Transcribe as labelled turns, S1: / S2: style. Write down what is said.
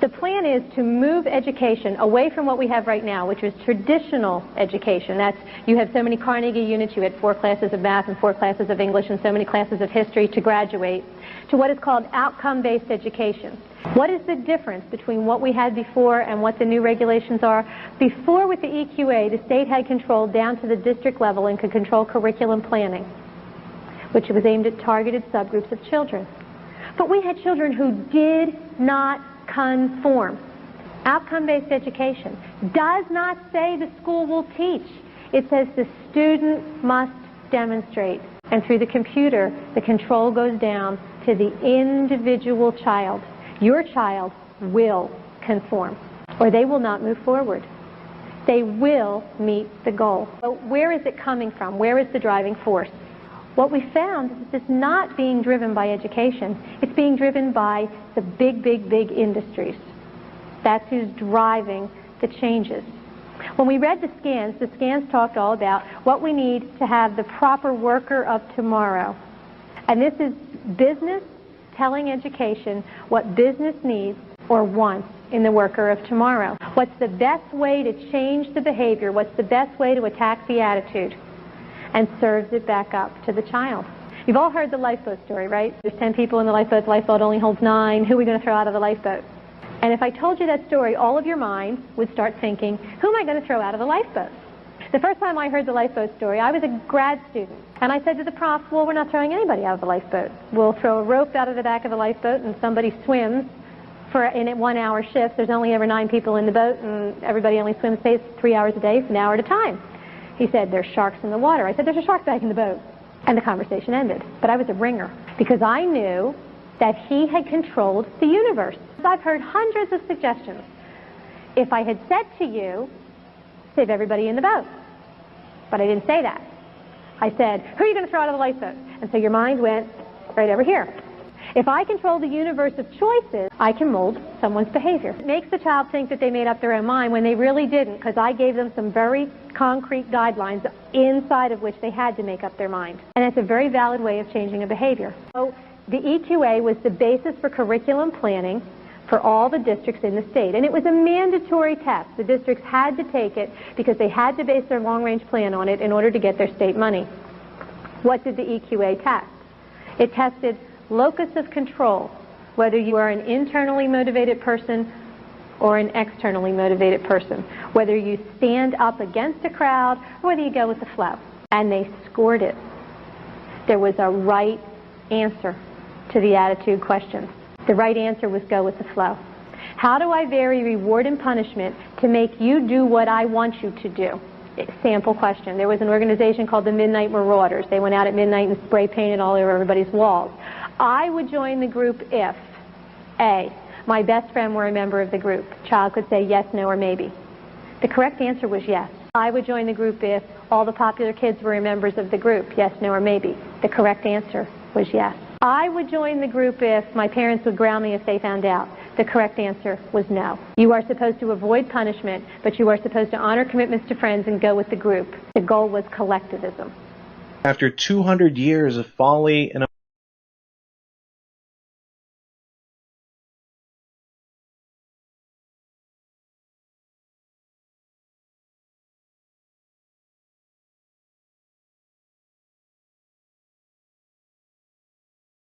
S1: The plan is to move education away from what we have right now, which is traditional education. That's, you have so many Carnegie units, you had 4 classes of math and 4 classes of English and so many classes of history to graduate, to what is called outcome-based education. What is the difference between what we had before and what the new regulations are? Before, with the EQA, the state had control down to the district level and could control curriculum planning, which was aimed at targeted subgroups of children. But we had children who did not conform. Outcome-based education does not say the school will teach. It says the student must demonstrate. And through the computer, the control goes down to the individual child. Your child will conform, or they will not move forward. They will meet the goal. So where is it coming from? Where is the driving force? What we found is it's not being driven by education. It's being driven by the big industries. That's who's driving the changes. When we read the scans talked all about what we need to have the proper worker of tomorrow. And this is business telling education what business needs or wants in the worker of tomorrow. What's the best way to change the behavior? What's the best way to attack the attitude? And serves it back up to the child. You've all heard the lifeboat story, right? There's 10 people in the lifeboat only holds 9. Who are we going to throw out of the lifeboat? And if I told you that story, all of your mind would start thinking, who am I going to throw out of the lifeboat? The first time I heard the lifeboat story, I was a grad student. And I said to the prof, well, we're not throwing anybody out of the lifeboat. We'll throw a rope out of the back of the lifeboat and somebody swims in a 1-hour shift. There's only ever 9 people in the boat and everybody only swims, say, 3 hours a day, an hour at a time. He said, there's sharks in the water. I said, there's a shark back in the boat. And the conversation ended. But I was a ringer because I knew that he had controlled the universe. I've heard hundreds of suggestions. If I had said to you, save everybody in the boat. But I didn't say that. I said, who are you going to throw out of the lifeboat? And so your mind went right over here. If I control the universe of choices, I can mold someone's behavior. It makes the child think that they made up their own mind when they really didn't, because I gave them some very concrete guidelines inside of which they had to make up their mind. And it's a very valid way of changing a behavior. So the EQA was the basis for curriculum planning for all the districts in the state. And it was a mandatory test. The districts had to take it because they had to base their long-range plan on it in order to get their state money. What did the EQA test? It tested locus of control, whether you are an internally motivated person or an externally motivated person, whether you stand up against a crowd or whether you go with the flow. And they scored it. There was a right answer to the attitude questions. The right answer was go with the flow. How do I vary reward and punishment to make you do what I want you to do? Sample question. There was an organization called the Midnight Marauders. They went out at midnight and spray painted all over everybody's walls. I would join the group if A, my best friend were a member of the group. Child could say yes, no, or maybe. The correct answer was yes. I would join the group if all the popular kids were members of the group. Yes, no, or maybe. The correct answer was yes. I would join the group if my parents would ground me if they found out. The correct answer was no. You are supposed to avoid punishment, but you are supposed to honor commitments to friends and go with the group. The goal was collectivism.
S2: After 200 years of folly and